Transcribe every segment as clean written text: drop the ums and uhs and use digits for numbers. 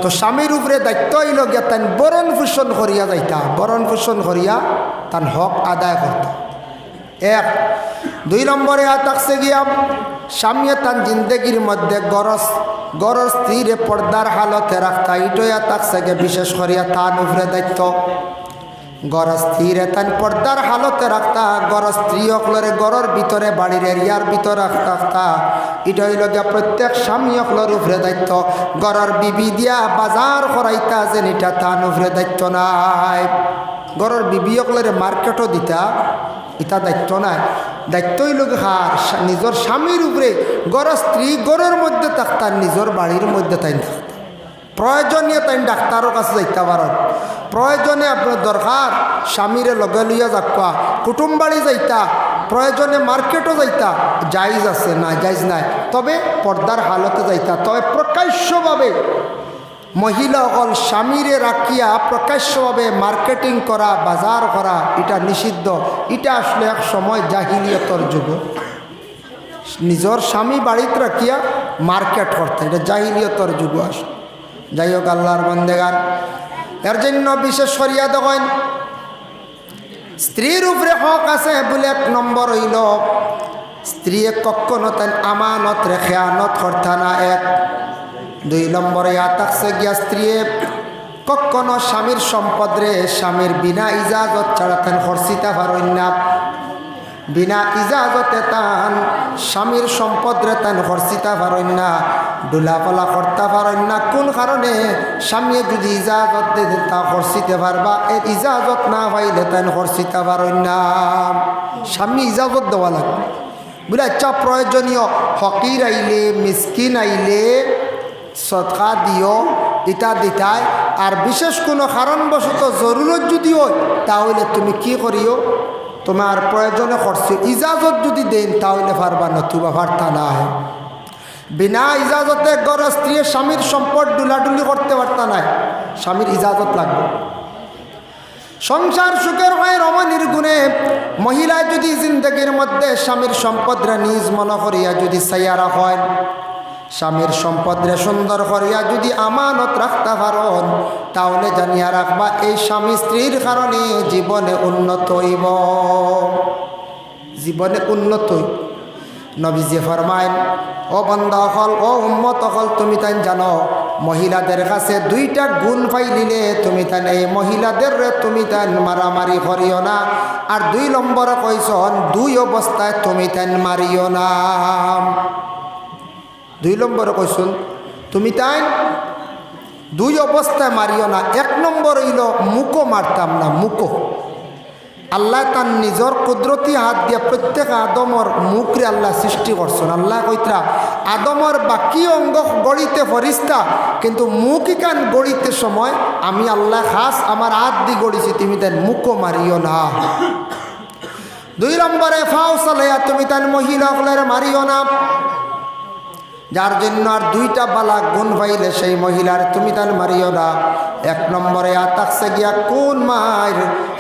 তো স্বামীর উপরে দায়িত্ব হইল গিয়া তান বরণ পোষণ করিয়া যাইতা, বরণ পোষণ করিয়া তান হক আদায় করত। এক দুই নম্বরে থাকছে গিয়া স্বামী তান জিন্দগির মধ্যে গরজ স্ত্রীরে পর্দার হালতে রাখতা, ইটোয়া থাকছে গিয়ে বিশেষ করিয়া তান উপরে দায়িত্ব। গরজ স্ত্রীরে তান পর্দার হালতে রাখতা, গরজ স্ত্রী অকলরে গরর ভিতরে বাড়ির এরিয়ার ভিতরে রাখতা, এটা হইল গিয়া প্রত্যেক স্বামী অকলর উপরে দায়িত্ব। গরর বিবি দিয়া বাজার করাইতা যেন এটা তান উপরে দায়িত্ব নাই। গরর বিবি অকলরে মার্কেটও দিতা এটা দায়িত্ব নাই। দায়িত্ব হইল হার নিজের স্বামীর উপরে। গরজ স্ত্রী গরের মধ্যে থাকতা, নিজের বাড়ির মধ্যে তাই থাকতা। প্রয়োজনীয় তাই ডাক্তারের কাছে যাইতে পারেন, প্রয়োজনে আপনার দরকার স্বামীরে লগে লইয়া যাকা, কুটুম বাড়ি যাইতা, প্রয়োজনে মার্কেটও যাইতা, জায়জ আছে না জায়জ নাই, তবে পর্দার হালতে যাইতা। তবে প্রকাশ্যভাবে মহিলা অকল স্বামীরে রাখিয়া প্রকাশ্যভাবে মার্কেটিং করা, বাজার করা এটা নিষিদ্ধ। এটা আসলে এক সময় জাহিলিয়তর যুগ। নিজের স্বামী বাড়িতে রাখিয়া মার্কেট করতে, এটা জাহিলিয়তর যুগ আসলে। যাই হোক আল্লাহর বান্দেগান, এর জন্য বিশেষ করিয়া দেখেন স্ত্রীর উপরে হক আছে বলে এক নম্বর হইল স্ত্রী কখনো তাই আমানত রে খেয়ানত করতা না। এক দুই নম্বরে থাকছে গিয়া স্ত্রী কখনো স্বামীর সম্পদ রে স্বামীর বিনা ইজাজত ছাড়া তান খরচিতা পারেন না। বিনা ইজাজতে তান স্বামীর সম্পদ রে তান খরচিতা পারেন না, ডুলাপালা করতে পারেন না। কোন কারণে? স্বামী যদি ইজাজত দিয়ে তা খরচিতে পারবা, এর ইজাজত না পাইলে তান খরচিতে পারেন না। স্বামী ইজাজত দেওয়া লাগবে বলে। আচ্ছা প্রয়োজনীয় ফকির আইলে, মিসকিন আইলে সদকা দিও, ইটা দিতাই। আর বিশেষ কোনো কারণবশত জরুরত যদি হয় তাহলে তুমি কি করিও, তোমার প্রয়োজনে খরচ ইজাজত যদি দেন তাহলে পারবা, নতুবা পারতা না। বিনা ইজাজতে গড় স্ত্রী স্বামীর সম্পদ ডুলাডুলি করতে পারতা নাই, স্বামীর ইজাজত লাগবে। সংসার সুখের হয় রমণীর গুণে। মহিলা যদি জিন্দগির মধ্যে স্বামীর সম্পদরে নিজ মনে করিয়া যদি সাইয়ারা হয়, স্বামীর সম্পদরে সুন্দর করিয়া যদি আমানত রাখতে পারেন, তাহলে জানিয়া রাখবা এই স্বামী স্ত্রীর কারণে জীবনে উন্নত হইব, জীবনে উন্নত হইব। নবীজি ফরমাইন, ও বান্দা হল, ও উম্মত হল, তুমি তাই জানো মহিলাদের কাছে দুইটা গুণ পাইলিলে তুমি তাই এই মহিলাদের তুমি তাই মারামারি করিও না। আর দুই নম্বরে কইসন দুই অবস্থায় তুমি তাই মারিও না। দুই নম্বরে কইসন তুমি তাই দুই অবস্থায় মারিও না। এক নম্বর হইল মুখো মারতাম না। মুখো আল্লাহ তার নিজের কুদরতি হাত দিয়ে প্রত্যেক আদমর মুখরে আল্লাহ সৃষ্টি করছেন। আল্লাহ কইতরা আদমর বাকি অঙ্গ গড়িতে ফরিস্তা, কিন্তু মুখ ইকান গড়িতে সময় আমি আল্লাহ খাস আমার হাত দিয়ে গড়িছি, তুমি তার মুখও মারিও না। দুই নম্বরে ফাও চালাইয়া তুমি তার মহিলা হলের মারিও না। যার জন্য আর দুইটা বালা গুণ পাইলে সেই মহিলার তুমি তার মারিও না। এক নম্বরে থাকছে গিয়া কোন মার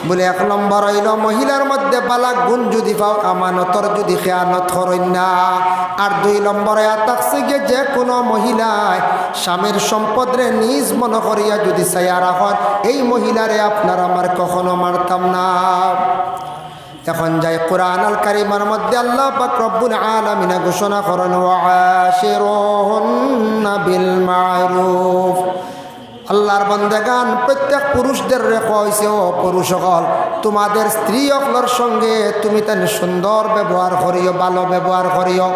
বলে, এক নম্বর হইল মহিলার মধ্যে বালা গুণ যদি পাও আমানতর যদি খেয়ানত করেন না। আর দুই নম্বরে থাকছে গিয়ে যে কোনো মহিলায় স্বামীর সম্পদরে নিজ মনে করিয়া যদি চাইয়া রাখেন, এই মহিলারে আপনার আমার কখনো মারতাম না। এখন যাই কোরআন আল কারীমের মধ্যে আল্লাহ পাক রব্বুল আলামিন ঘোষণা করেন, ওয়াশিরুহুন্না বিল মারুফ। আল্লাহর বান্দাগান প্রত্যেক পুরুষদের রেখা হয়েছে, ও পুরুষ সকল তোমাদের স্ত্রী সকলের সঙ্গে তুমি তেন সুন্দর ব্যবহার করিও, ভালো ব্যবহার করিও।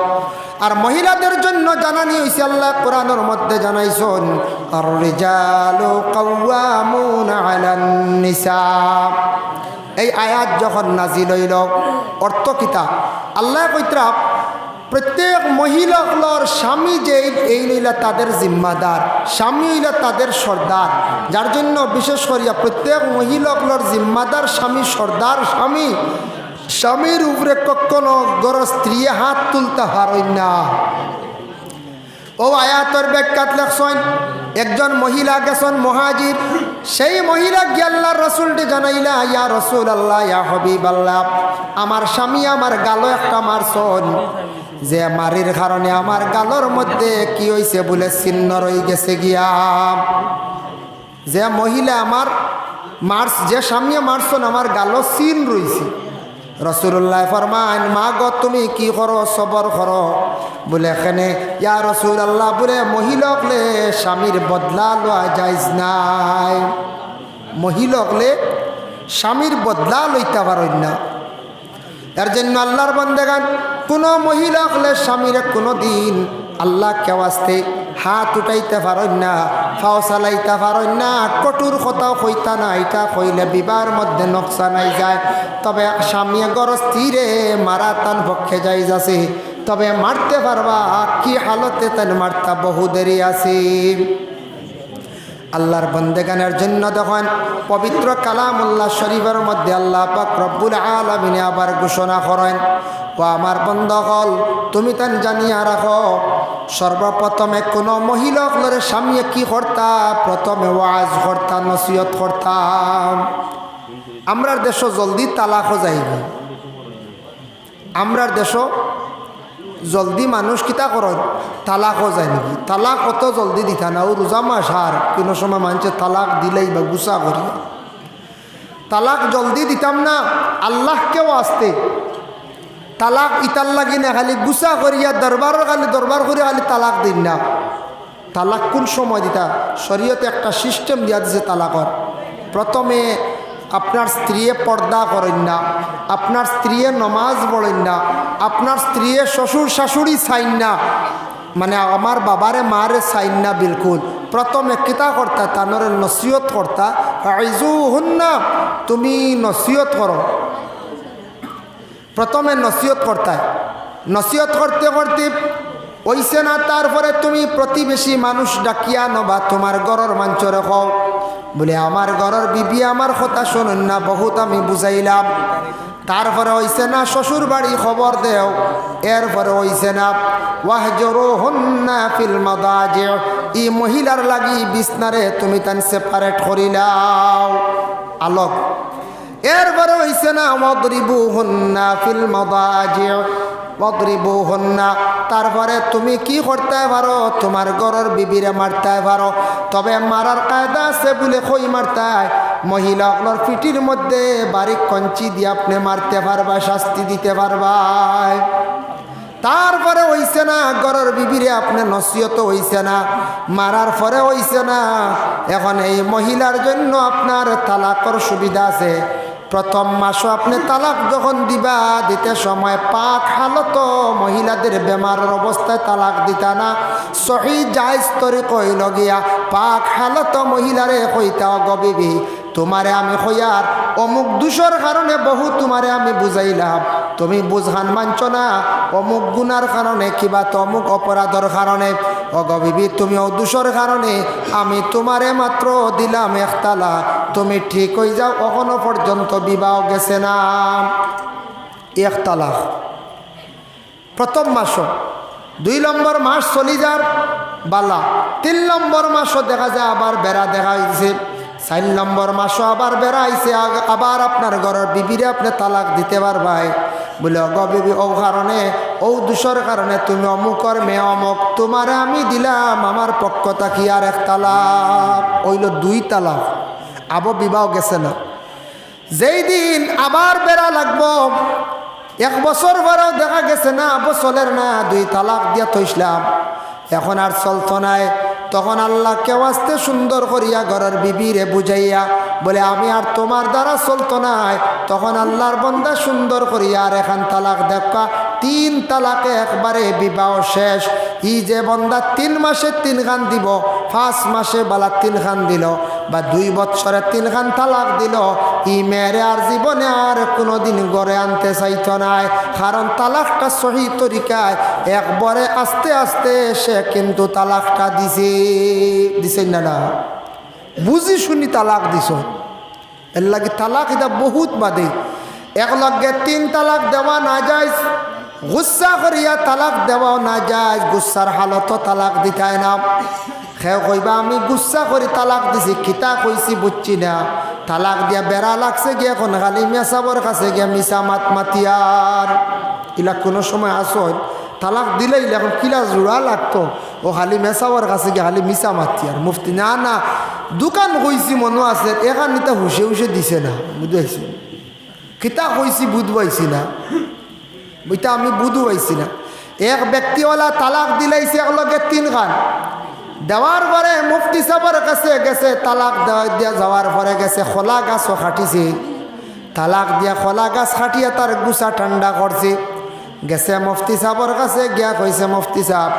আর মহিলাদের জন্য জানানি হয়েছে, আল্লাহ কোরআনের মধ্যে জানাইছেন, আর রিজালু কাওয়ামুনা আলান নিসা। এই আয়াত যখন নাজিল হইল অর্থ কিতা? আল্লাহ কইতরা প্রত্যেক মহিলাগুলোর স্বামী যে এই লইলা তাদের জিম্মাদার, স্বামী হইলা তাদের সর্দার। যার জন্য বিশেষ করিয়া প্রত্যেক মহিলাগুলোর জিম্মাদার স্বামী, সর্দার স্বামী। স্বামীর উপরে কখনো গড় স্ত্রী হাত তুলতে পারেন না। ও আয়াতের ব্যাখ্যাত লেখছেন, একজন মহিলা গেছেন মুহাজির, সেই মহিলা গিয়ে আল্লাহর রাসূলকে জানাইলা, ইয়া রাসূলুল্লাহ, ইয়া হাবিবাল্লাহ, আমার স্বামী আমার গালো একটা মারছন। যে মারির কারণে আমার গালর মধ্যে কি হয়েছে বলে চিহ্ন রয়ে গেছে গিয়া। যে মহিলা আমার যে সামনে মারছন আমার গালো চিন রয়েছে। রসুল্লাহ ফরমান মা গো তুমি কি করো সবর করো বলে এখানে ইয়া রসুল্লাহ বলে মহিলাকলে স্বামীর বদলা লওয়া যাইজ নাই। মহিলাকলে স্বামীর বদলা লইতে পারেন না। এর জন্য আল্লাহর বান্দাগান কোনো মহিলা হলে স্বামীর কোনো দিন আল্লাহ কেওয়াস্তে হাত উঠাইতে পারেন না, ফাও চালাইতে পারেন না, কঠোর কথাও কইতা না। এটা কইলে বিবাহের মধ্যে নোকসানাই যায়। তবে স্বামী গর স্থিরে মারা তান পক্ষে যাই যাচ্ছে, তবে মারতে পারবা কি হালতে তান মারতা বহু দেরি আছে। আল্লাহর বন্দেগানের জন্য দেখেন পবিত্র কালামুল্লাহ শরীফের মধ্যে আল্লাহ পাক রব্বুল আলামিন আবার ঘোষণা করেন, ও আমার বন্ধুগণ তুমি তান জানিয়া রাখো সর্বপ্রথমে কোনো মহিলা হলে স্বামী কি করতা, প্রথমে ওয়াজ করতা, নসিহত করতাম। আমরার দেশ জলদি তালাকও যাইবে। আমরার দেশ জলদি মানুষ কিতা করেন তালাকও যায় নাকি। তালাক অত জলদি দিতা না। ও রোজা মাস আর কোনো সময় মানুষে তালাক দিলেই বা গুসা করি। তালাক জলদি দিতাম না। আল্লাহকেও আসতে তালাক ইতার লাগি না, খালি গুসা করিয়া দরবারের খালি দরবার করে খালি তালাক দিন না। তালাক কোন সময় দিতা? শরীয়তে একটা সিস্টেম দিয়া দিছে তালাকর। প্রথমে আপনার স্ত্রী পর্দা করেন না, আপনার স্ত্রী নমাজ পড়েন না, আপনার স্ত্রী শ্বশুর শাশুড়ি চাইন না, মানে আমার বাবারে মারে চাইন না বিলকুল। প্রথমে কিতা করতা তানরে নসিহত করতা, আইজু হুন না, তুমি নসিহত করো। প্রথমে নসিহত করতা, নসিহত করতে করতে ওইসে না, তারপরে তুমি প্রতিবেশী মানুষ ডাকিয়া নবা তোমার ঘরের মাঞ্চ রেখো বলে আমার ঘরের বিবি আমার কথা শোনেন না, বহুত আমি বুঝাইলাম। তারপরে হইছে না শ্বশুর বাড়ি খবর দেও। এরপরে হইছে না ওয়াহজুরুহুন্না ফিল মাদাজি, ই মহিলার লাগি বিছনারে তুমি তান সেপারেট করিলাও আলোক। এরপরে হইছে না ওয়াদরিবুহুন্না ফিল মাদাজি ওয়াদরিবুহুন্না, তারপরে তুমি কি করতে পারো তোমার ঘরের বিবিরে মারতে পারো। তবে মারার কায়দা আছে বলে কই মারতায় মহিলাগুলোর পিঠির মধ্যে বারিক কঞ্চি দিয়ে আপনি মারতে পারবা, শাস্তি দিতে পারবা। তারপরে হইছে না ঘরের বিবিরে আপনি নসিহত হইছে না, মারার পরে হইছে না। এখন এই মহিলার জন্য আপনার তালাকর সুবিধা আছে। প্রথম মাসও আপনি তালাক যখন দিবা দিতে সময় পাক হালত মহিলাদের বেমারের অবস্থায় তালাক দিতা না। সহি জায়েজ তরিক হইল গিয়া পাক হালত মহিলারে কইতা গবিবি তোমারে আমি কইয়ার অমুক দোষের কারণে বহু তোমারে আমি বুঝাইলাম, তুমি বুঝান মানছ না, অমুক গুনার কারণে কিবা তো অমুক অপরাধের কারণে অগবিবি তুমি ও দোষের কারণে আমি তোমারে মাত্র দিলাম এক তালাক, তুমি ঠিক হয়ে যাও। এখনো পর্যন্ত বিবাহ গেছে না, এক তালাক প্রথম মাস। 2 নম্বর মাস চলি যার বালা, 3 নম্বর মাসও দেখা যায় আবার বেড়া দেখা হয়েছে, 4 নম্বর মাসও আবার বেড়া আইছে, আবার আপনার ঘরের বিবিরে আপনি তালাক দিতে পারবাই বলে অগ বিবি ও কারণে ও দোষের কারণে তুমি অমুকর মেয়ে অমুক তোমারে আমি দিলাম, আমার পক্ষ থাকি আর এক তালাক হইল 2 তালাক। আবো বিবাহ গেছে না। যেই দিন আবার বেড়া লাগবো 1 বছর পরেও দেখা গেছে না আবো চলের না, 2 তালাক দিয়া থইসলাম, এখন আর চলতো নাই। তখন আল্লাহ কেউ আসতে সুন্দর করিয়া ঘরের বিবিরে বুঝাইয়া বলে আমি আর তোমার দ্বারা চলতো নাই। তখন আল্লাহর বন্দা সুন্দর করিয়া আর এখান তালাক দেখা 3 তালাকে একবারে বিবাহ শেষ। ই যে বন্দা 3 মাসে 3 খান দিব, 5 মাসে বালা 3 খান দিল, বা 2 বছরে 3 খান তালাক দিল, ই মেয়েরে আর জীবনে আর কোনোদিন ঘরে আনতে চাইতো নাই। কারণ তালাকটা সহি তরিকায় একবারে আস্তে আস্তে সে কিন্তু তালাকটা দিছে না, বুঝি শুনি তালাক দিছ। এর লাগে তালাক এটা বহুত বাদে। এক লগে 3 তালাক দেওয়া না যায়, গুসা করিয়া তালাক দেওয়াও না যায়, গুসার হালত তালাক দিতায় না। খেয়ে কইবা আমি গুসা করি তালাক দিছি, কিতা কইছি বুঝছি না, তালাক দিয়া বেড়া লাগছে গিয়া এখন খালি মেসাবর কাছে গিয়া মিশা মাতিয়ার। ইলা কোনো সময় আসন তালাক দিলেই এখন কিলা জোড়া লাগতো ও খালি মেসাওয়ার কাছে গিয়ে খালি মিশা মাতি আর মুফতি না না দোকান কইছি মনে আছে এখান নিতে হুসে হুসে দিছে না বুঝাইছি কিতা কইছি বুধ পাইছি না বইটা আমি বুধও পাইছি না এক ব্যক্তিওয়ালা তালাক দিলাইছে একলগে 3 খান দেওয়ার পরে মুফতি সাহেবের কাছে গেছে তালাক দিয়া যাওয়ার পরে গেছে খোলা গাছও খাটিছে তালাক দিয়া খোলা গাছ খাটিয়া তার গুছা ঠান্ডা করছে গেছে মুফতি সাহেবের কাছে গিয়া কইছে মুফতি সাহেব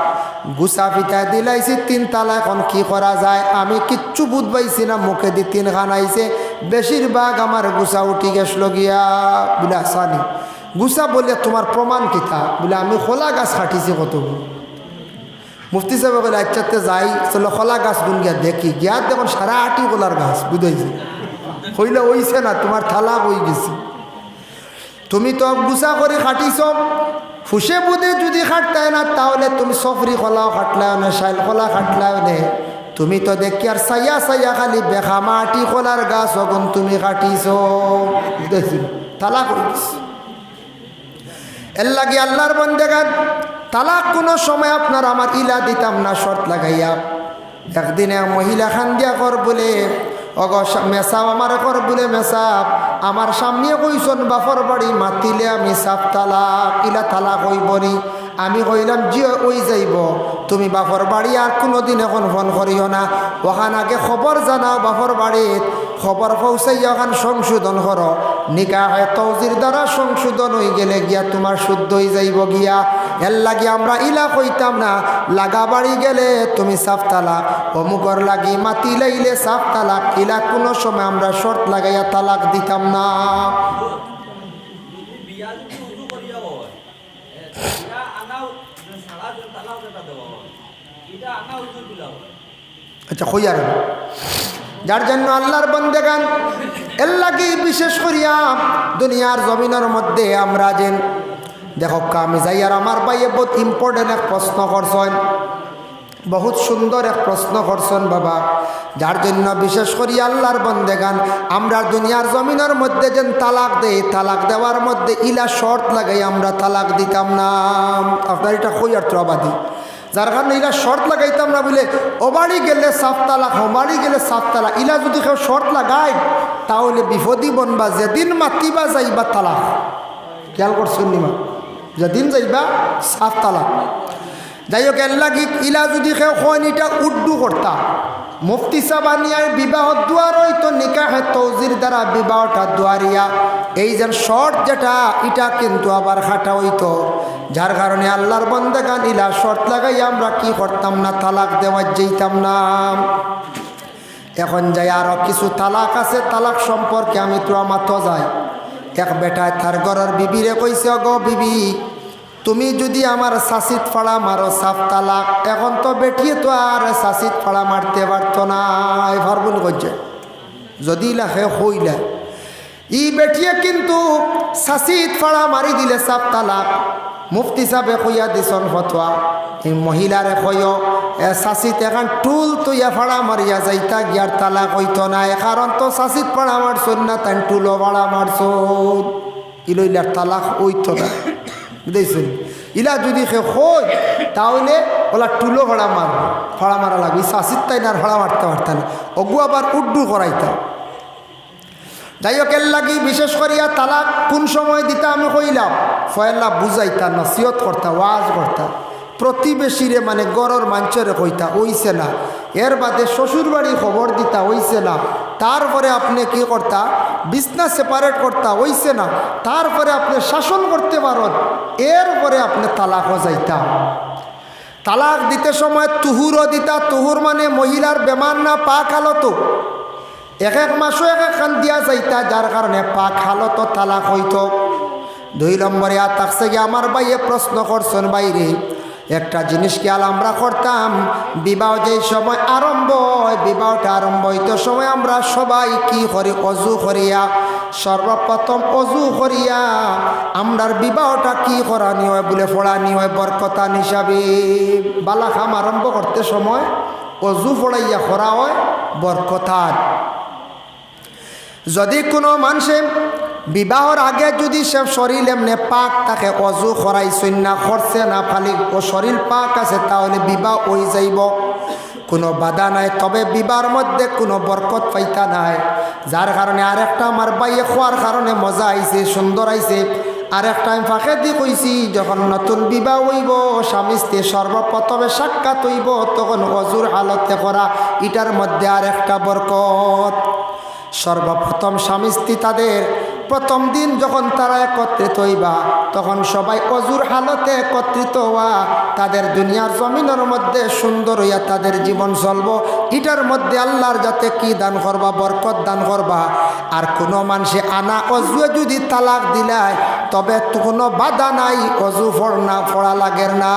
গুছা পিঠা দিলাইছি 3 তালা এখন কি করা যায় আমি কিচ্ছু বুধ পাইছি না মুখে দি 3 খান আইছে বেশিরভাগ আমার গুছা উঠি গেছিল গিয়া বলে আসানি গুছা বলে তোমার প্রমাণ কিতা বলে আমি খোলা গাছ খাটিছি কত মুফতি সাহেব বলে আচ্ছাতে যাই চলো খোলা গাছ গুন গিয়া দেখি গিয়া দেখুন সারা 8টি কলার গাছ বুঝাইছে হইলে হইছে না তোমার থালা হয়ে গেছি তুমি তো গুছা করে খাটিছ ফুসে বুধে যদি খাটতায় না তাহলে তুমি সফরি খোলাও খাটলাও না শাইল খোলা খাটলাও নে তুমি তো দেখি আর সাইয়া সাইয়া খালি বেখা মাটি খোলার গাছ অগুন তুমি খাটিছ বুঝেছি তালাক হয়ে গেছে এর লাগে আল্লাহর বন্দেগান তালাক কোনো সময় আপনার আমার ইলা দিতাম না শর্ত লাগাইয়া একদিনে মহিলা খান দিয়া কর বলে অগ মেসাব আমার কর বলে মেসাব আমার সামনে কইসন বাফর বাড়ি মাতিলে আমি সাপ তালাক ইলা তালাক হইবনি আমি কইলাম যে ওই যাইব তুমি বাফর বাড়ি আর কোনোদিন এখন ফোন করিও না ওখান আগে খবর জানাও বাফর বাড়িত খবর পৌঁছাইয়া ওখান সংশোধন করো নিকাহে তৌজির দ্বারা সংশোধন হয়ে গেলে গিয়া তোমার শুদ্ধ হয়ে যাইব গিয়া এর লাগে আমরা ইলা কইতাম না লাগা বাড়ি গেলে তুমি সাফ তালাক অমুকর লাগি মাতি লাইলে সাফ তালাক ইলা কোনো সময় আমরা শর্ত লাগাইয়া তালাক দিতাম না আচ্ছা কইয়ার যার জন্য আল্লাহর বন্দেগান এর লাগি বিশেষ করিয়া দুনিয়ার জমিনের মধ্যে আমরা যেন দেখো আমি যাই আর আমার ভাইয়ে বহুত ইম্পর্টেন্ট এক প্রশ্ন করছেন বহুত সুন্দর এক প্রশ্ন করছেন বাবা যার জন্য বিশেষ করি আল্লাহর বন্দেগান আমরা দুনিয়ার জমিনের মধ্যে যেন তালাক দেই তালাক দেওয়ার মধ্যে ইলা শর্ত লাগাই আমরা তালাক দিতাম না আপনার এটা কইয়ার ত্রবাদী যার কারণে ইলা শর্ত লাগাইতাম না বলে ও বাড়ি গেলে সাফ তালাক ও বাড়ি গেলে সাফ তালাক ইলা যদি কেউ শর্ত লাগায় তাহলে বিপদই বনবা যেদিন মাতিবা যাইবা তালাক খেয়াল করছেন নিমা যেদিন যাইবা সাফ তালাক যাই হোক এর লাগি ইলা যদি কেউ কন এটা উর্দু করতা মুফতি সাবানিয়ার বিবাহ দুয়ার হইতো নিকাহে তৌজির দ্বারা বিবাহটা দুয়ারিয়া এই যে শর্ট যেটা এটা কিন্তু আবার খাটা হইতো যার কারণে আল্লাহর বন্দেগান ইলা শর্ত লাগাই আমরা কি করতাম না তালাক দেওয়া যেতাম না এখন যাই আরো কিছু তালাক আছে তালাক সম্পর্কে আমি তো আমার তো যাই এক বেটায় তার ঘরের বিবিরে কইছে গো বিবি তুমি যদি আমার শাসিত ফাড়া মারো সাফ তালাক এখন তো বেটিয়ে তো আর শাসিত ফাড়া মারতে পারতো না এবার বলে করছে যদি লাখে হইলে ই বেটিয়ে কিন্তু শাসিত ফাড়া মারি দিলে সাফ তালাক মুফতি সাহেবে কইয়া দিছন ফতোয়া এই মহিলারে কইও শাসিত এখন টুল তুইয়া ফাড়া মারিয়া যাইতা গিয়ার তালাক হইতো না কারণ তো শাসিত ফাড়া মারছন না তাই টুলো ফাড়া মারছন ইলইলার তালাক হইতো না বুঝেছেন ইলা যদি সে হয় তাহলে ওলা টুলো ফাড়া মারা লাগবে শাসিত তাই না ফাড়া মারতে পারতাম অগু আবার উড্ডু করাইতাম যাই হোক এর লাগি বিশেষ করিয়া তালাক কোন সময় দিতা আমি কইলাম ফয়লা বুঝাইতা নসিহত করতা ওয়াজ করতা প্রতিবেশীরে মানে গড়র মাঞ্চরে কইতা হইছে না এর বাদে শ্বশুর বাড়ি খবর দিতা হইছে না তারপরে আপনি কি করতা বিছনা সেপারেট করতা হইছে না তারপরে আপনি শাসন করতে পারেন এরপরে আপনি তালাকও যাইতা তালাক দিতে সময় তুহুরও দিতা তুহুর মানে মহিলার বেমার না পাক হালত এক এক মাসও এক এক খান দিয়া যাইতা যার কারণে পাক হালত তালাক হইত 2 নম্বরে থাকছে গিয়ে আমার ভাইয়ে প্রশ্ন করছেন বাইরে একটা জিনিস খেয়াল আমরা করতাম বিবাহ যেই সময় আরম্ভ হয় বিবাহটা আরম্ভ হইতে সময় আমরা সবাই কি করি অজু করিয়া সর্বপ্রথম অজু করিয়া আমরার বিবাহটা কি করানি হয় বলে পড়ানি হয় বরকতান হিসাবে বালাখাম আরম্ভ করতে সময় অজু পড়াইয়া করা হয় বরকতান যদি কোনো মানুষে বিবাহর আগে যদি সে শরীর এমনি পাক থাকে, অজু করাইছেন না, করছে না, খালি ও শরীর পাক আছে, তাহলে বিবাহ হয়ে যাইব, কোনো বাধা নাই। তবে বিবাহর মধ্যে কোনো বরকত পাইতা নাই। যার কারণে আরেকটা আমার বাইয়ে খোয়ার কারণে মজা আইছে, সুন্দর আইছে। আরেকটা আমি ফাঁকে দিয়ে কইছি, যখন নতুন বিবাহ হইব স্বামী স্ত্রী সর্বপ্রথমে সাক্ষাৎ হইব, তখন অজুর হালতে করা, এটার মধ্যে আরেকটা বরকত। সর্বপ্রথম স্বামী স্ত্রী তাদের প্রথম দিন যখন তারা একত্রিত হইবা, তখন সবাই অজুর হালতে একত্রিত হওয়া, তাদের দুনিয়ার জমিনের মধ্যে সুন্দর হইয়া তাদের জীবন চলব। এটার মধ্যে আল্লাহর যাতে কি দান করবা, বরকত দান করবা। আর কোনো মানুষে আনা অজুয়ে যদি তালাক দিলায়, তবে তো কোনো বাধা নাই, অজু পড়া লাগের না।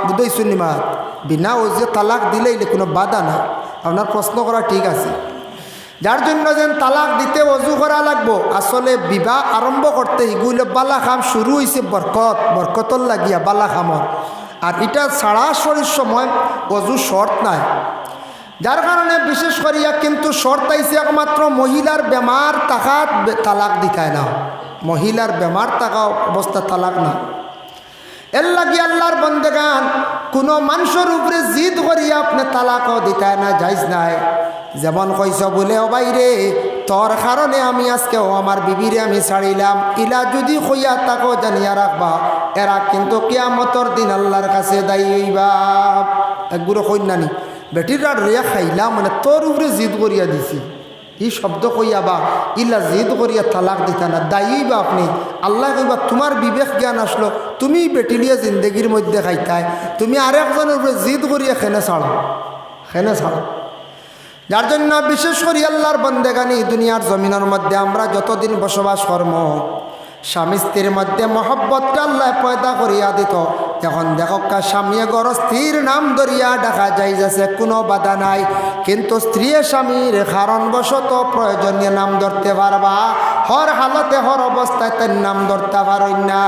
বুঝতেই নিমাত বিনা অজুয়ে তালাক দিলেই কোনো বাধা নাই। আপনার প্রশ্ন করা ঠিক আছে। যার জন্য যেন তালাক দিতে অজু করা লাগবো, আসলে বিবাহ আরম্ভ করতে এগুলো বালা খাম শুরু হয়েছে বরকতর লাগিয়া বালা খামর। আর এটা সরাসরি সময় অজু শর্ত নাই, যার কারণে বিশেষ করিয়া কিন্তু শর্ত আইছে একমাত্র মহিলার বেমার তাকাত তালাক দিতায় না, মহিলার বেমার থাকা অবস্থা তালাক না। এর লাগি আল্লাহর বন্দেগান কোনো মানুষের উপরে জিদ করিয়া আপনি তালাকও দিতায় না, যাইজ নাই। যেমন কইস বলে ও বাইরে তোর কারণে আমি আজকেও আমার বিবিরে আমি ছাড়িলাম, ইলা যদি কইয়া তাকেও জানিয়া রাখবা, এরা কিন্তু কিয়ামতর দিন আল্লাহর কাছে দায়ী হইবা। একগুলো কইনানি বেটির আর রিয়া খাইলাম, মানে তোর উপরে জিদ করিয়া দিছি, এই শব্দ কইয়া বা ইলা জিদ করিয়া তালাক দিতা না, দায়ী বা আপনি। আল্লাহ কইবা তোমার বিবেক জ্ঞান আসলো, তুমি বেটিলিয়া জিন্দগির মধ্যে খাইতায়, তুমি আরেকজনের উপরে জিদ করিয়া খেনে ছাড়ো। যার জন্য বিশেষ করে আল্লাহর বন্দেগানি দুনিয়ার জমিনের মধ্যে আমরা যতদিন বসবাস করব, স্বামী স্ত্রীর মধ্যে মহব্বতটা আল্লাহ পয়দা করিয়া দিত। এখন দেখো স্বামীয়ে গড় স্ত্রীর নাম ধরিয়া দেখা যায় যাচ্ছে কোনো বাধা নাই, কিন্তু স্ত্রী স্বামীর কারণবশত প্রয়োজনীয় নাম ধরতে পারবা, হর হালতে হর অবস্থায় তার নাম ধরতে পারই না।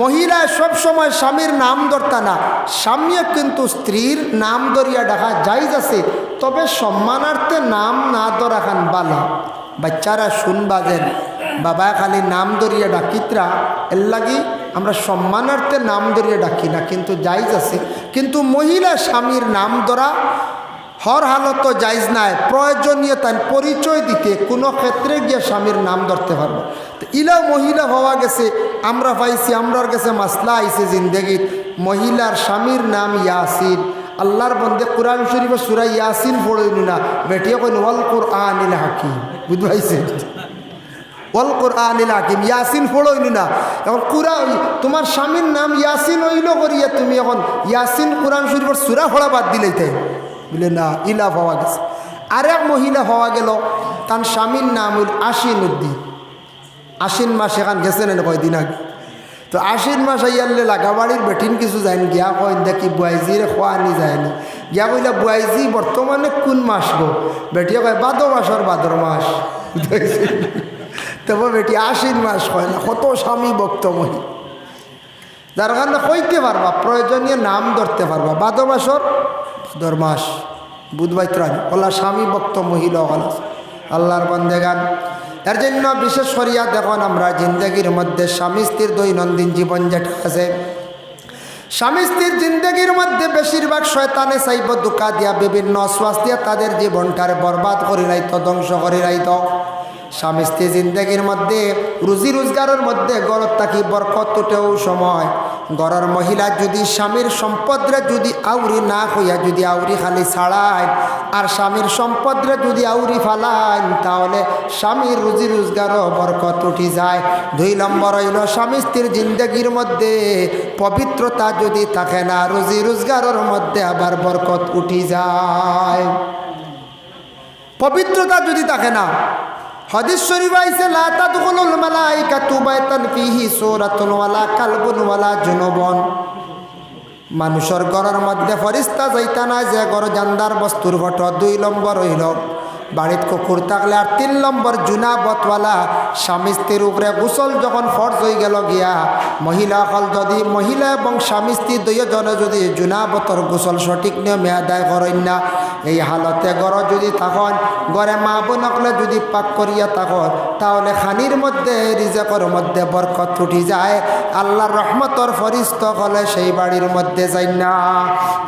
মহিলা সব সময় স্বামীর নাম ধরতা না, স্বামীও কিন্তু স্ত্রীর নাম ধরিয়া ডাকা যাইজ আছে, তবে সম্মানার্থে নাম না ধরা খান বালা। বাচ্চারা শুনবা যেন বাবা খালি নাম ধরিয়া ডাকিতরা, এর লাগি আমরা সম্মানার্থে নাম ধরিয়া ডাকি না, কিন্তু যাইজ আছে। কিন্তু মহিলা স্বামীর নাম ধরা হর হালত যাইজ নাই, প্রয়োজনীয় তাই পরিচয় দিতে কোনো ক্ষেত্রে গিয়ে স্বামীর নাম ধরতে পারবো। তো ইলাও মহিলা হওয়া গেছে, আমরা পাইছি, আমরার কাছে মাসলা আইছে জিন্দগিত, মহিলার স্বামীর নাম ইয়াসিন। আল্লাহর বন্দে কুরআন শরীফে সূরা ইয়াসিন পড়ইল না, বেটিয়ে কইন ওয়াল কুরআনিল হাকিম, বুঝ পাইছে, ওয়াল কুরআনিল হাকিম, ইয়াসিন পড়ইল না। এখন কুরআন তোমার স্বামীর নাম ইয়াসিন হইল করিয়া তুমি এখন ইয়াসিন কুরআন শরীফের সূরা পড়া বাদ দিলেই তাই বলে না, ইলা হওয়া গেছে। আরেক মহিলা হওয়া গেল, তার স্বামীর নাম হইল আশ্বিন উদ্দিন। আশ্বিন মাস এখান গেছে না কয়দিন আগে, তো আশ্বিন মাস আইয়ালে লাগাবাড়ির বেটিন কিছু যায়নি, গিয়া কয় দেখি বুয়াইজিরে খোয়ানি যায়নি, গিয়া কইলা বুয়াইজি বর্তমানে কোন মাস গো? বেটিয়ে কয় ভাদ্র মাসর ভাদ্র মাস। তবে বেটি আশ্বিন মাস কয় না, কত স্বামী ভক্ত মহিলা, যার কারণে কইতে পারবা, প্রয়োজনীয় নাম ধরতে পারবা, ভাদ্র মাসর ভাদ্র মাস, বুধবাইত্রাণ ওলা স্বামী ভক্ত মহিলা হল আল্লাহর বন্দেগান। এর জন্য বিশেষ করিয়া দেখুন আমরা জিন্দগির মধ্যে স্বামী স্ত্রীর দৈনন্দিন জীবন যেটা আছে, স্বামী স্ত্রীর জিন্দগির মধ্যে বেশিরভাগ শয়তানে চাইব ধোঁকা দিয়া বিভিন্ন অশ্বাস দিয়া তাদের জীবনটারে বরবাদ করি রাইত, ধ্বংস করি রাইত। স্বামী স্ত্রী জিন্দগির মধ্যে রুজি রোজগারের মধ্যে গড়ত থাকি বরকত উঠেও সময় গড়ের মহিলা যদি স্বামীর সম্পদরে যদি আউরি না হইয়া যদি আউরি খালি ছাড়ায় আর স্বামীর সম্পদরে যদি আউরি ফালায়, তাহলে স্বামীর রুজি রোজগারও বরকত উঠি যায়। 2 নম্বর হইল স্বামী স্ত্রীর জিন্দগির মধ্যে পবিত্রতা যদি থাকে না, রুজি রোজগারের মধ্যে আবার বরকত উঠি যায়। পবিত্রতা যদি থাকে না, হাদিস শরীফ আইছে লা তাদখুলুল মালাইকাতু বাইতান ফিহি সূরাতুন ওয়ালা কালবুন ওয়ালা জুনুবুন, মানুষের ঘরের মধ্যে ফেরেশতা যাইতা না যে ঘর জান্দার বস্তুর ফটো। 2 নম্বর হইল বাড়িত কুকুর থাকলে। আর 3 নম্বর জুনাবতওয়ালা স্বামী স্ত্রীর উপরে গোসল যখন ফরজ হয়ে গেল গিয়া, মহিলাসকল যদি মহিলা এবং স্বামী স্ত্রী দুইজনে যদি জুনাবতর গোসল সঠিক নিয়মে আদায় করেন না, এই হালতে ঘর যদি তখন ঘরে মা বোনকলে যদি পাক করিয়া তখন, তাহলে খানির মধ্যে রিজেকের মধ্যে বরকত উঠি যায়, আল্লাহর রহমতর ফরিস্ত হলে সেই বাড়ির মধ্যে যাই না।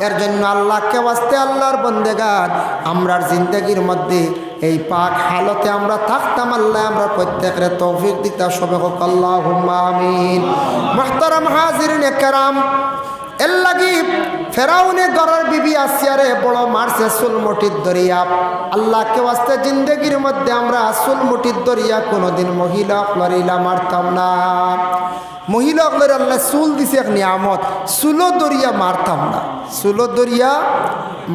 এর জন্য আল্লাহকে ওয়াস্তে আল্লাহর বন্দেগান আমরার জিন্দগির মধ্যে এই পাক হালতে আমরা থাকতাম। আল্লাহ আমরা প্রত্যেকের তৌফিক দিতা সবে হোক আল্লাহুম্মা আমিন। মুহতারাম হাজিরিন কেরাম, এর লাগি ফেরাউনে ঘরের বিবি আসিয়ারে বড় মারছে চুলমুটির দরিয়া। আল্লাহকে ওয়াস্তে জিন্দগির মধ্যে আমরা চুলমুটির দরিয়া কোনোদিন মহিলা লরিলা মারতাম না। মহিলা লরি আল্লাহ চুল দিছে এক নিয়ামত, চুলো দরিয়া মারতাম না। চুলো দরিয়া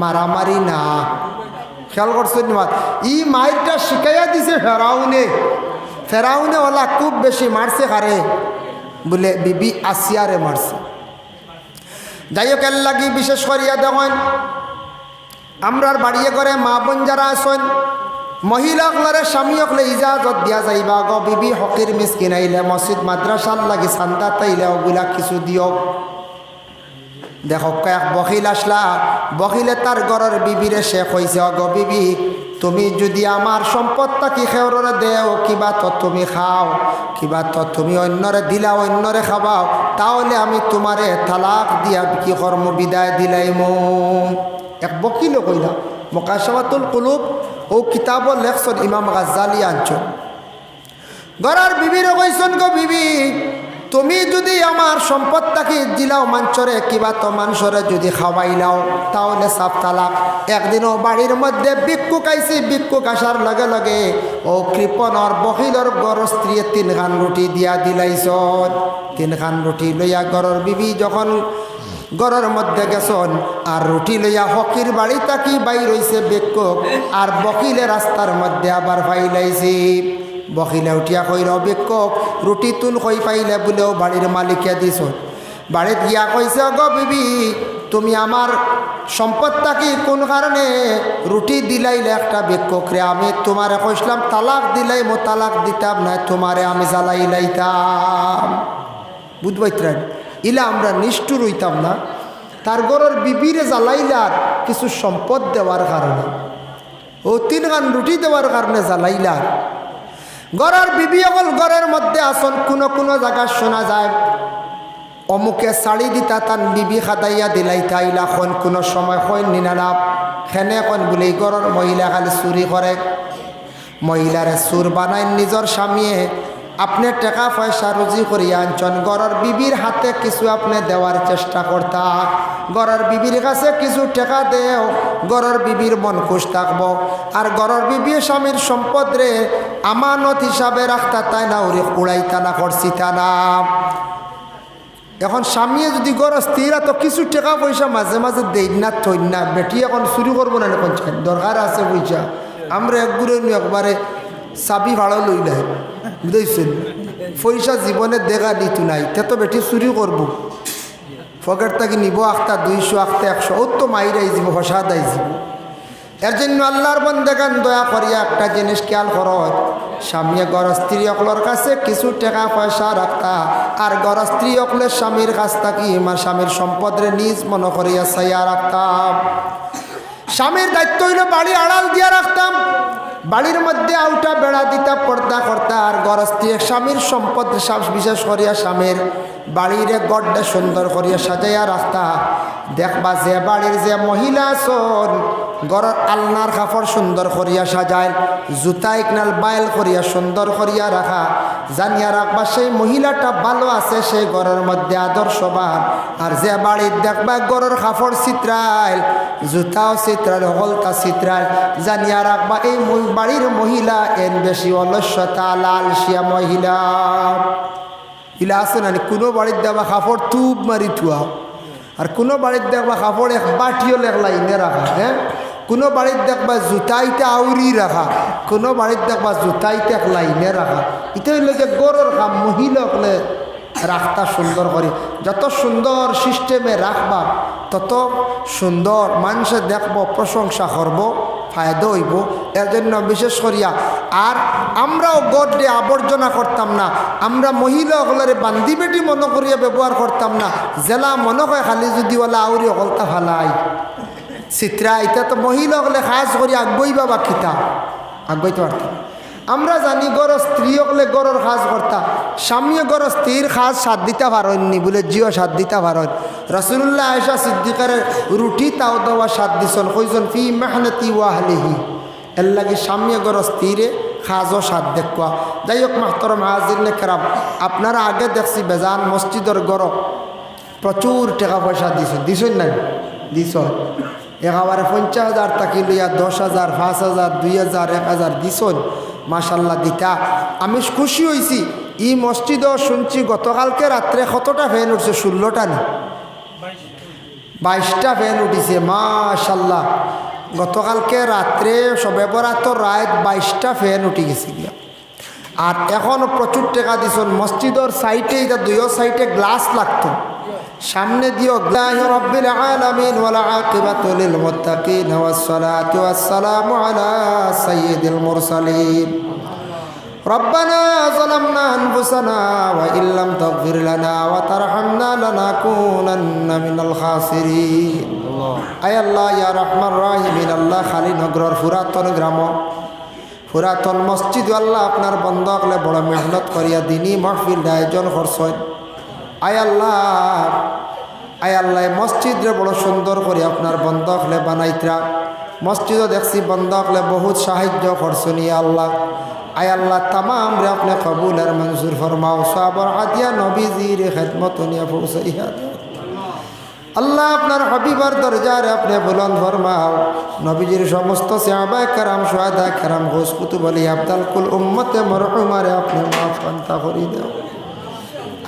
মারামারি না, খেয়াল করছেন? ই মাইরটা শিখাইয়া দিছে ফেরাউনে। ফেরাউনে ওলা খুব বেশি মারছে কারে বলে বিবি আসিয়ারে মারছে। যাই হোক, এর লাগি বিশেষ করিয়া দেখেন আমরার বাড়িয়ে করে মা বোন যারা আসেন, মহিলাগুলারে স্বামীসকলে ইজাজত দিয়া যাইবা গো বিবি হকির মিসকিন আইলে মসজিদ মাদ্রাসার লাগি চান্দা তাইলে ওগুলা কিছু দিও। দেখো এক বকিল আসলা, বকিলে তার ঘরের বিবিরে শেখ হয়েছে, অগ বিবি তুমি যদি আমার সম্পদটা কি খেওরে দেও, কিবা তো তুমি খাও, কিবা তো তুমি অন্যরে দিলাও, অন্যরে খাবাও, তাহলে আমি তোমারে তালাক দিয়া কি কর্ম বিদায় দিলাইমু। এক বকিলও কইলা, মুকাশাফাতুল কুলুব ও কিতাব লেখছন ইমাম গাজ্জালি আনছন। ঘরের বিবিরে কইছন গো বিবি তুমি যদি আমার সম্পদটাকে দিলাও মাঞ্চরে, কিবা তো মানুষরে যদি খাওয়াইলাও, তাহলে সাফ তালাক। একদিনও বাড়ির মধ্যে ভিক্ষুক আইছি, ভিক্ষুক আসার লগে লগে ও কৃপণর বকিলর গড় স্ত্রী 3 খান রুটি দিয়া দিলাইছন। 3 খান রুটি লইয়া ঘরের বিবি যখন ঘরের মধ্যে গেছন, আর রুটি লইয়া হকির বাড়ি তাকি বাইর হইছে ভিক্ষুক, আর বকিলে রাস্তার মধ্যে আবার ফাইলাইছি। বকিলে উঠিয়া কইল ভিক্ষুক রুটি তুন কই পাইলে বলেও বাড়ির মালিকে দিছ। বাড়িত গিয়া কইছে গো বিবি তুমি আমার সম্পদটা কি কোন কারণে রুটি দিলাইলে একটা ভিক্ষুকরে? আমি তোমারে কইসলাম তালাক দিলাই, মো তালাক দিতাম না, তোমারে আমি জ্বালাই লাইতাম। বুঝবাইত্রেন? ইলা আমরা নিষ্ঠুর হইতাম না তার ঘরের বিবিরে জ্বালাইলার কিছু সম্পদ দেওয়ার কারণে, ও 3 খান রুটি দেওয়ার কারণে জ্বালাইলার। ঘরের বিবি অকল ঘরের মধ্যে আসন, কোনো জায়গা শোনা যায় অমুকে শাড়ি দিতা তান বিবি খাদাইয়া দিলাইতা, আইলা খন কোনো সময় হয় নিনানা খেনে কন বলে ঘরের মহিলা খালি চুরি করে। মহিলারে চুর বানায় নিজের স্বামীয়ে, আপনি টাকা পয়সা রুজি করিয়া আনছন, ঘরের বিবির হাতে কিছু আপনি দেওয়ার চেষ্টা করতা, ঘরের বিবির কাছে কিছু টাকা দেও, ঘরের বিবির মন খুশ থাকবো। আর ঘরের বিবির স্বামীর সম্পদ রে আমানত হিসাবে রাখতা, তাই না ওরে উড়াইতা না, করছিতা না। এখন স্বামীয়ে যদি ঘর স্ত্রীরা তো কিছু টাকা পয়সা মাঝে মাঝে দেই না, থই না, বেটি এখন শুরু করবো না, এখন দরকার আছে পয়সা, আমরা একগুড়ে একবারে চাবি ভাড়া লইলে বুঝেছেন, পয়সা জীবনে দেখা দিত নাই, তে তো বেটি চুরি করবো, পকেট থেকে নিব আখতা 200 আখতা 100, ও তো মাইরাই যাব, হসা দাই যাব। এর জন্য আল্লাহর বন্দেগান দয়া করিয়া একটা জিনিস খেয়াল করত, স্বামী ঘর স্ত্রী অকলের কাছে কিছু টাকা পয়সা রাখতা, আর ঘর স্ত্রী অকলের স্বামীর কাছ থাকি স্বামীর সম্পদরে নিজ মনে করিয়া চাইয়া রাখতাম। স্বামীর দায়িত্ব হইল বাড়ি আড়াল দিয়া রাখতাম, বাড়ির মধ্যে আউটা বেড়া দিতা, পর্দা করতা, আর ঘর স্ত্রী স্বামীর সম্পদ বিশেষ করিয়া স্বামীর বাড়ির গড্ডে সুন্দর করিয়া সাজাইয়া রাখতা। দেখবা যে বাড়ির যে মহিলা আছেন ঘরের আলনার কাপড় সুন্দর করিয়া সাজায়, জুতা ইকনাল বাইল করিয়া সুন্দর করিয়া রাখা, জানিয়া রাখবা সেই মহিলাটা ভালো আছে, সেই ঘরের মধ্যে আদর্শবান। আর যে বাড়ির দেখবা ঘরের কাপড় চিত্রাইল, জুতাও চিত্রাইল, হলতা চিত্রাইল, জানিয়া রাখবা এই বাড়ির মহিলা এন বেশি অলস্যতা লালসিয়া মহিলা। ইলা আছে না? কোনো বাড়ির দেখবা কাপড় তুপ মারি থুয়া, আর কোনো বাড়ির দেখবা কাপড় এক বাটিও লেখলা ইনে রাখা, হ্যাঁ, কোনো বাড়ির দেখবা জুতাইতে আউরি রাখা, কোনো বাড়ির দেখবা জুতাইতে এক লাইনে রাখা। এটা হইলে যে গরুর কাম, মহিলা হলে রাখতা সুন্দর করে, যত সুন্দর সিস্টেমে রাখবা তত সুন্দর, মানুষে দেখব, প্রশংসা করব, ফায়দা হইব। এর জন্য বিশেষ করিয়া আর আমরাও গড়ে আবর্জনা করতাম না, আমরা মহিলাগুলোরে বান্দি বেটি মনে করিয়া ব্যবহার করতাম না। জেলা মনে হয় খালি যদি ওলা আউরি অকলতা ফালাই চিত্রা, এটা তো মহিলাগুলো খাস করি আগ্বইবা বা খিতা আগ্বইতে পারতাম। আমরা জানি গড় স্ত্রী হলে গড়ের খাস করতা, স্বামীও গড় স্ত্রীর খাস সাথ দিতে পারেননি বলে জিও সাথ দিতে পারেন। রাসূলুল্লাহ আয়েশা সিদ্দিকার রুটি তাও দেওয়া সাথ দিছন কইজন ফি মেহনতি ওয়াহলিহি, এর লাগে স্বামী গড় স্ত্রীরে খাজও সাথ দেখুয়া। যাই হোক মাহতরম হাজিরিনে কেরাম, আপনারা আগে দেখছি বেজান মসজিদের গড় প্রচুর টাকা পয়সা দিছেন নাই দিছ, একেবারে 50,000 টাকি লইয়া 10,000, 5,000, 2,000, 1,000 দিছন। মাশাল্লাহ দিতা আমি খুশি হয়েছি। ই মসজিদও শুনছি গতকালকে রাত্রে কতটা ফ্যান উঠছে? 16টা না 22টা ফ্যান উঠিছে মাশাল্লাহ। গতকালকে রাত্রে সবে বরাতর রাত 22টা ফ্যান উঠি গেছি গিয়া। আর এখনও প্রচুর টাকা দিছন। মসজিদের সাইডে এটা দুইও সাইডে গ্লাস লাগতো, সামনে দিও রব্বিল আলামিন ওয়াল আকিবাতু লিল মুত্তাকিন ওয়াসসালাতু ওয়াসসালামু আলা সাইয়্যিদিল মুরসালিন। রব্বানা যালামনা আনফুসানা ওয়া ইল্লাম তাগফির লানা ওয়া তারহামনা লানাকুনান্না মিনাল খাসিরিন। আয় আল্লাহ ইয়া রাহমান রাহিমিন, আল্লাহ খালি নগরের পুরাতন গ্রাম পুরাতন মসজিদ আল্লাহ আপনার বন্ধ হলে বড় মেহনত করিয়া দিনী মাহফিল আয়োজন করছেন। আয় আল্লাহ মসজিদরে বড় সুন্দর করে আপনার বন্ধ হলে বানাইতরা। মসজিদও দেখছি বন্ধ হলে বহুত সাহায্য করছেন ইয়া আল্লাহ। আয় আল্লাহ তামাম রে আপনি কবুল আর মঞ্জুর ফরমাও, সাবর হাদিয়া নবীজির খেদমত নিয়ে পৌঁছাইয়া আল্লাহ আপনার হাবিবার দরজারে আপনি বুলন্দ ফরমাও। নবীজির সমস্ত সাহাবায়ে কেরাম, শুহাদায়ে কেরাম, গৌস কুতুব আলী আবদাল কুল উম্মতে মরহুমারে আপনি মাফ কান্তা করি দাও।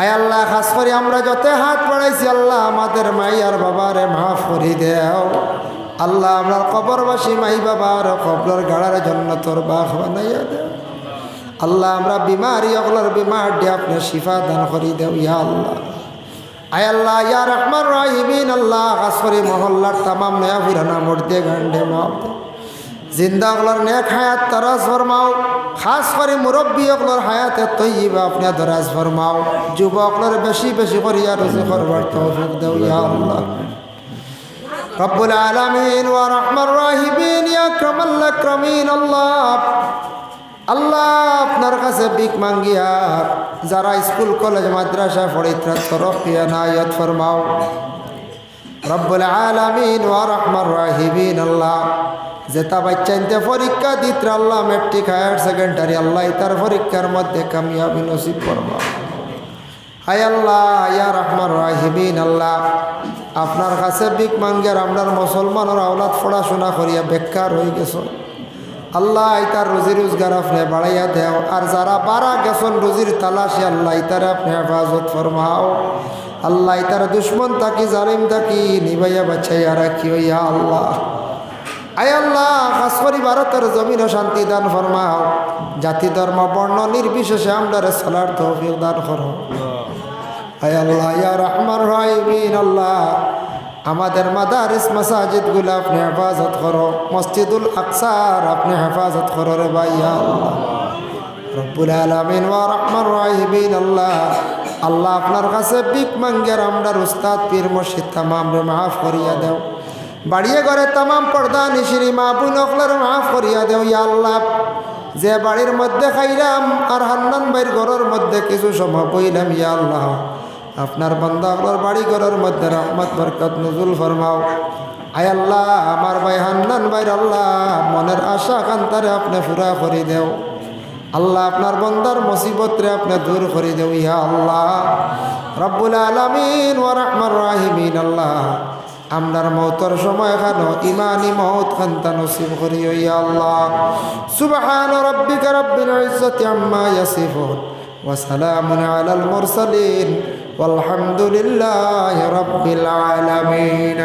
আয় আল্লাহ খাস করে আমরা যত হাত বাড়াইছি আল্লাহ আমাদের মাই আর বাবারে মাফ করি দেও। আল্লাহ আমরা কবরবাসী মাই বাবার কবরের গাড়ার জন্য তোর বাঘ বানাইয়া দেও। আল্লাহ আমরা বিমারি অগলার বিমার দিয়ে আপনি শিফা দান করি দেও ইয়া আল্লাহ। আয় আল্লাহ ইয়া রহমান রাহিমিন, আল্লাহ খাস করে মহল্লার তামাম নয়া পুরানা মর্দে গান্ডে মাফ দেও। জিন্দা অগলার নেক হায়াত তারাজ ফরমাও, খাস করে মুরব্বী অগলার হায়াতে তৈবা আপনি দরাজ ফরমাও। যুবকলার বেশি বেশি করিয়া রুজি করবার তৌফিক দেও ইয়া আল্লাহ। রব্বুল আলামিন ওয়া রাহমান রাহিমিন, ইয়া আকরামাল আকরামিন, আল্লাহ আপনার কাছে ভিক মাঙ্গিয়া যারা স্কুল কলেজ মাদ্রাসা পড়িত্রা তরফ ইনায়াত ফরমাও। রব্বুল আলামিন ওয়া রাহমান রাহিমিন, আল্লাহ যেটা বাচ্চা ইনতে পরীক্ষা দিত্রা আল্লাহ মেট্রিক হায়ার সেকেন্ডারি আল্লাহ তার পরীক্ষার মধ্যে কামিয়াবি নসিব ফরমাও। হায় আল্লাহ ইয়া রাহমান রাহিমিন, আল্লাহ আপনার কাছে ভিক মাঙ্গিয়ার আমরার মুসলমানের আওলাদ পড়াশোনা করিয়া বেকার হয়ে গেছে আল্লাহ তার রুজি রোজগার আপনি বাড়াইয়া দেও। আর যারা বাড়া গেছেন রুজির তালাশে আল্লাহ তারা আপনি হেফাজত ফরমাও। আল্লাহ তার দুশ্মন তাকি জালিম তাকি নিবাইয়া বাছাইয়া রাখিও ইয়া আল্লাহ। আয় আল্লাহ খাস করি ভারতের জমিন শান্তি দান ফরমাও। জাতি ধর্ম বর্ণ নির্বিশেষে আমরা চলার তৌফিক দান করো। আয় আল্লাহ ইয়া রাহমান রাহিমিন, আল্লাহ আমাদের মাদারিস মাসাজিদগুলো আপনি হেফাজত করো। মসজিদুল আকসার আপনি হেফাজত করো রে ভাই ইয়া আল্লাহ। রব্বুল আলামিন ওয়া রাহমান রাহিমিন, আল্লাহ আল্লাহ আপনার কাছে ভিক মাঙ্গের আমরার উস্তাদ পীর মুর্শিদ তামাম রে মাফ করিয়া দেও। বাড়িয়ে ঘরে তামাম পর্দা নিশিরি মা বোন অকলার মাফ করিয়া দেও ইয়া আল্লাহ। যে বাড়ির মধ্যে খাইলাম আর হান্নান ভাইয়ের ঘরের মধ্যে কিছু সময় বইলাম ইয়া আল্লাহ, আপনার বান্দা আপনার বাড়ি ঘরের মধ্যে রহমত বরকত নজুল ফরমাও। আয় আল্লাহ আমার ভাই হান্নান ভাইয়ের আল্লাহ মনের আশা কান্তারে আপনি পুরা করে দেও। আল্লাহ আপনার বান্দার মুসিবতরে আপনি দূর করে দেও ইয়া আল্লাহ। রব্বুল আলামিন ওয়া রাহমান রাহিমিন, আল্লাহ আমরার মৌতর সময় খানো ইমানি মৌত খান্তা নসিব করিও ইয়া আল্লাহ। সুবহান রাব্বিকা রাব্বিল ইজ্জাতি আম্মা ইয়াসিফুন ওয়া সালামুন আলাল মুরসালিন ওয়ালহামদুলিল্লাহি রাব্বিল আলামিন।